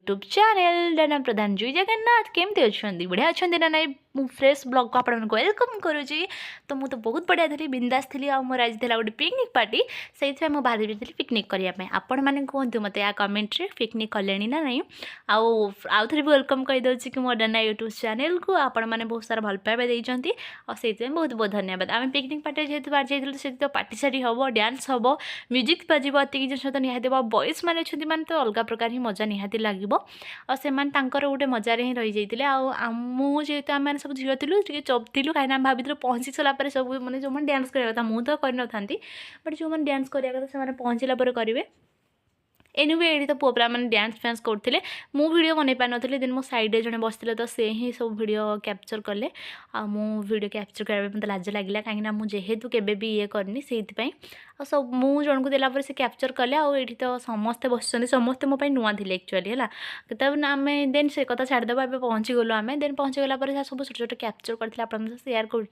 YouTube channel Dana प्रधान जय जगन्नाथ केमती अच्छा बढ़िया अच्छा ना ना मु फ्रेश ब्लॉग को आपको वेलकम करुँची। तो मुझे बहुत बढ़िया थी बिंदास थी मोर आज था गोटे पिकनिक पार्टी से बाहर थी पिकनिक करने आपण मैंने कहतु मत या कमेंट्रे पिकनिक कले ना नहीं आउ थे भी वेलकम कहीदे कि मो डाना यूट्यूब चैनल को आपण मैंने बहुत सारा भल पाइबा देती से बहुत बहुत धन्यवाद। आम पिकनिक पार्टी जेहतु बाहर जाइए से तो पार्टी सारी हम डांस हम म्यूजिक बजब अति जिन तो निहाती बॉयज मैंने अच्छा मैंने तो अलग प्रकार ही मजा निहाती लगे गोटे मजार ही रही जाते आमुत आम सब झील थी चप थी कहीं भाभी पहुँची सारापर सब मैंने जो डांस करवा कथा मुझे तो करनी था बट जो मैंने डांस करवा कथा से पहुँचला करेंगे एनिवे ये तो पुआ मैंने डांस फैंस करते मु वीडियो बन पार नी देन मो साइड जड़े बसते तो से ही सब वीडियो कैप्चर कले वीडियो कैप्चर करने मत लाज लगे कहीं जेहेतु केवे भी ये करनी से सब मु जन को देला से कैप्चर कले आठ तो समस्ते बस समस्ते मोप नुआ थे एक्चुअली है आम देन से कथा छाड़देव ए पहुँची गलु आम देन पहुँची गला सब छोट छोट कैप्चर करते आप सेयार कर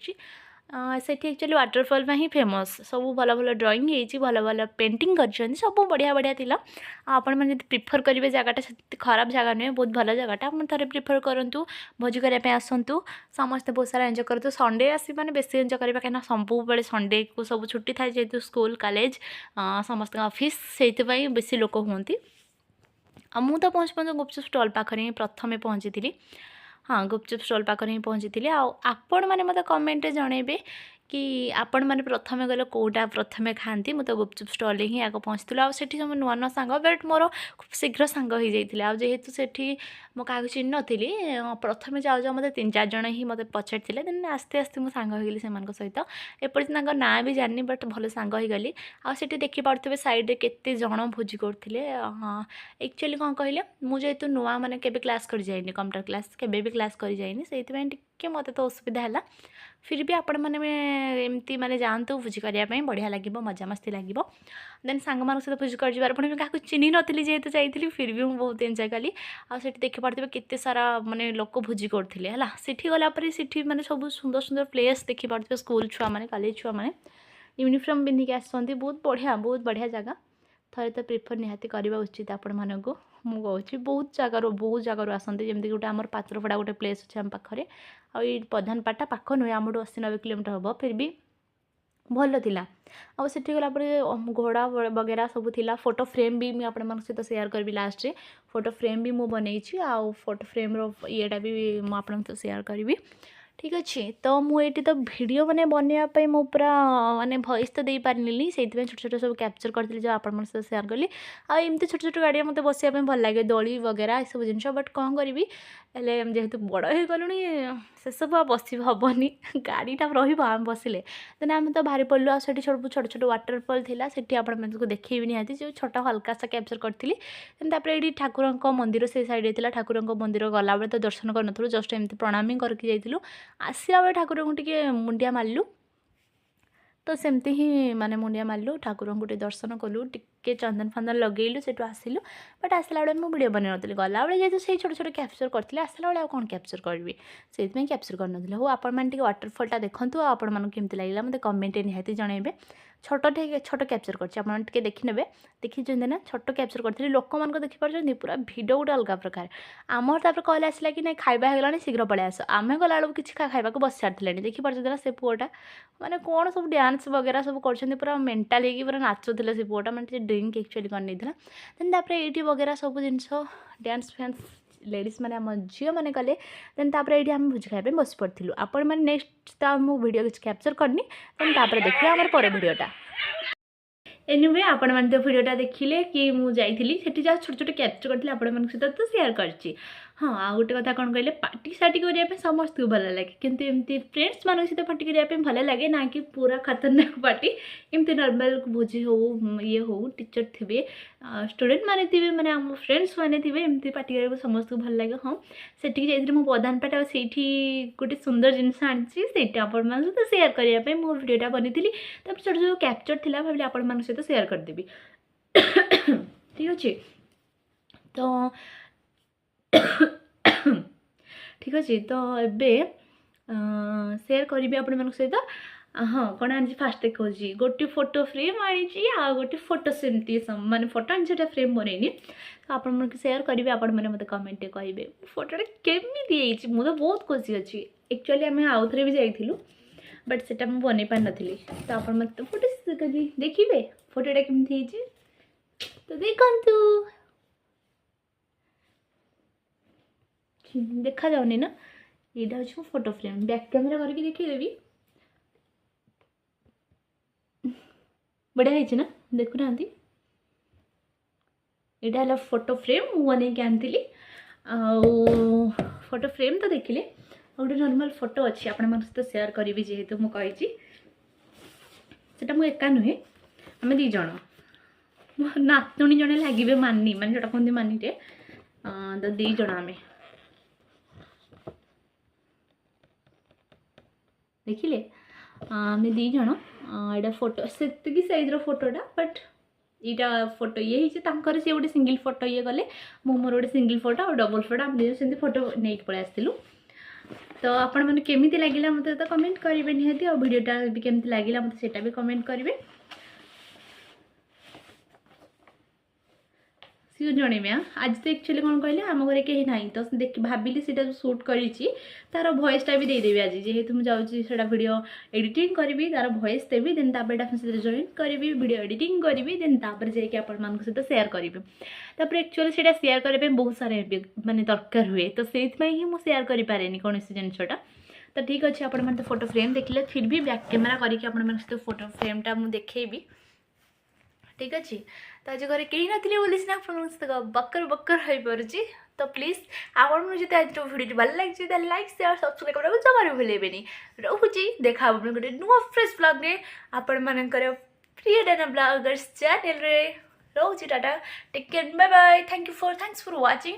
सेठी एक्चुअली वाटरफॉल में ही फेमस सब भल भल ड्राइंग होती भल भल पेंटिंग कर सब बढ़िया बढ़िया थी आपण मैंने प्रिफर करेंगे जगटा से खराब जगह नुहे बहुत भल जगटा आप थे प्रिफर करूँ भोजी करने आसतु समस्ते बहुत सारा एंजॉय करूँ संडे आसी मैंने बेस एंजॉय करेंगे कहीं सब बड़े संडे को सब छुट्टी थाए जेहतु स्कूल कॉलेज समस्त ऑफिस से बेसी लोक हमें मु तो पहुँच पहुँच गुपचुप स्टॉल पाखे ही प्रथमे पहुँची थी। हाँ गुपचुप स्टॉल पाखे ही पहुँची थी आपण मैंने मत कमेंट जनइबे कि आपण मैंने प्रथमे गले कौटा प्रथमे खाती मुझे गुपचुप स्टॉल ही आगे पहुँची आठी सब नुआ नुआ सांग बट मोर खूब शीघ्र सांग हो जाते आेतु से मो क्या चिन्ह नी प्रथमे जाऊ जाऊ मतलब 3-4 जन ही मत पचारि देन आस्ते आस्ते मुझे सांग होगली से सहित एपर्यंत ना भी जानी बट भल सांग होगली आठी देखिपे सैड्रे केते जन भोजी करते। हाँ एक्चुअली कौन कहले मुझे नुआ मैंने केबे क्लास कर जाइनी कंप्यूटर क्लास केबे भी क्लास कर जाइनी से मत तो असुविधा है फिर भी आपण मैंने एमती मैंने जातु भोजी करने बढ़िया लगे मजामस्ती लगे देन सांग मान सहित भोजी कर पुणी क्या चिन्ह नी जेहतु जाइली फिर भी मुझे बहुत एंजॉय कली आठ देखिपे केते सारा माने लोक भोजी करते है सीठी गलापर सीठी मैंने सब सुंदर सुंदर प्लेस देखिपे स्कूल छुआ मैंने कॉलेज छुआ मैंने यूनिफॉर्म पिंधिकी आसती बहुत बढ़िया जगह थे तो प्रिफर निहाती करवा उचित आपण मानक मुझे बहुत जगार आसती जमी गोटे आम पात्रपड़ा गोटे प्लेस अच्छे आम पाखे आई प्रधान पाटा पाख नुहे आम 80-90 किलोमीटर हम फिर भी भल था आठी गलापर घोड़ा वगैरह सब थिला फोटो फ्रेम भी मुझे आपण सहित सेयार करी लास्ट रे फोटो फ्रेम भी मुझे बनई आउ फोटो फ्रेम येटा भी मुझे सेयार करी ठीक अच्छे। तो मुझे तो वीडियो मैंने बनवाई मु पूरा माने भॉइस तो दे पारनी से छोट छोट सब कैप्चर करी जो आप सेयार कली आमती छोट छोट गाड़ी मत बसापी भल लगे दोली वगैरह ये सब जिन बट कौन करी जेहेतु बड़ हो गलुणी से सब बस हेनी गाड़ीटा रम बसिले देन आम तो बाहरी पड़लु आठ छोट छोट छोट वाटरफॉल थी से आपको देखी निहाती जो छोट हल्का सा कैप्चर करी ये ठाकुर मंदिर से सैड थी ठाकुर मंदिर गला बेले तो दर्शन कर जस्ट एमती प्रणाम ही करके जाइलु आसला बेले ठाकुर को टे मुंडिया मारू तो सेमती ही माने मुंडिया मारू ठाकुर को दर्शन कलु टे चंदन फंदन लगेलु से आसलु बट आसला बेले मुझे वीडियो बन नी गला बेले जेहतु से छोट छोट कैप्चर करते आसला बेले कौन कैप्चर करी से कैप्चर कर हो आपण वाटरफॉलटा देखूँ आपण केमती लगे मतलब कमेंट निहाती जनइबे छोट छोट कैप्चर कर देखने देखी ना छोट कैप्चर करी लोक मान देखिपार पूरा भिड गोटे अलग प्रकार आमर तापर कल आसला कि नहीं खाଇବା होगा शीघ्र पलि आस आम गला किसी खावा बस सारी देखिपार से पुआटा मैंने कौन सब डांस वगैरह सब कर पूरा मेंटाल होगी पूरा नाचुला से पुआटा मैंने ड्रिंक एक्चुअली करनी देन तापर ये वगैरह सब जिनस डांस फैंस लेडीज मैंने आम झील मैंने कले देन तापर ये आम भोज खाया बस पड़ू आपण मैंने नेक्स्ट तो वीडियो किसी कैप्चर करनी देन तापर देखिए आम पर वीडियोटा एनिवे आपण मैंने तो वीडियोटा देखिले कि मुझे जहाँ छोट छोट कैप्चर करते आपण सहित तो सेयार कर। हाँ आ गोटे कथा कौन कहले पार्टी सार्टी करने समस्त को भल लगे किंतु एमती फ्रेंड्स मान सहित पार्टी करने भल लगे ना कि पूरा खतरनाक पार्टी एमती नॉर्मल भोजी हो ये हो टीचर थे स्टूडेंट माने थे मैंने आम फ्रेंड्स माने थे एमती पार्टी करने समस्त को भल लगे। हाँ से मुझे प्रधान पाट से गोटे सुंदर जिनस आनी आपण सहित सेयार करने मो वीडियोटा बनी छोट छोट कैप्चर थी भाई आपण सहित सेयार करदेवी ठीक अच्छे। तो ठीक अच्छे तो एबे सेयार करी आपण सहित हाँ कौन आनी फास्ट देखा गोटे फोटो फ्रेम आनी गोटे फोटो सेमती माने फोटो आनी से फ्रेम बनईनी तो आप सेयार करेंगे आपण मैंने मतलब कमेंट कहे फोटोटा केमी मुझे बहुत खुशी अच्छी एक्चुअली आम आउ थे भी जाइलु बट से बन पार नी तो आप मत फोटो देखिए फोटोटा केमी तो देखु देखा जाऊनी ना यहाँ हूँ फोटो फ्रेम बैक कैमेरा करके देखीदेवी बढ़िया है ना देखुना यहाँ है फोटो फ्रेम मुझे आनी फोटो फ्रेम तो देखिले गोटे नॉर्मल फोटो अच्छी आपण सहित सेयार करी जेहेतु मुझे सेटा मुझे एका नुहे आम दी जन मो नातुणी जड़े लगे मानी मैंने जोटा कहते मानीटे तो दी जन आम देखिले आम दी जन यहाँ फोटो से सैज्र फोटोटा बट यहाँ फोटो ये सी गोटे सिंगल फोटो ये गले मोर गोटे सिंगल फोटो और डबल फोटो आम से फोटो नहीं पलि आसलु तो आपण मैंने केमी लगे मतलब तो कमेंट करेंगे निहाती और वीडियोटा भी केमी लगे मतलब सेटा भी कमेंट करेंगे सी जनइबे आज तो एक्चुअली कौन कहले आम घर कहीं ना तो देख भाविली से सुट कर तार वॉइसटा भी देदेवी आज जेहेतु मुझे जाऊँगा वीडियो एडिटिंग करी तार वॉइस देवी देन तापर जॉइन करी वीडियो एडिटिंग करी देन तापर जाकि आपण सहित सेयार करी तापर एक्चुअली से सेयार करने बहुत सारे माने दरकार हुए तो से ही मुझे सेयार करें कौन सी जिनटा तो ठीक अच्छे आपण मैंने फोटो फ्रेम देखिले फिर भी बैक कैमेरा करके आपण सहित फोटो फ्रेमटा मुझे देखेबी ठीक अच्छे तो आज घर कहीं नी बोली सीना आप बकर बकर हो पारे तो प्लीज आपको मुझे आज भिडियो भल लगे तो लाइक शेयर सब्सक्राइब करने जमार भूलें रोचे देखा गोटे नुआ फ्रेश ब्लॉग में आपण मान प्रिय डाना ब्लॉगर्स चैनल रे रोचे tata take care bye bye thanks for watching.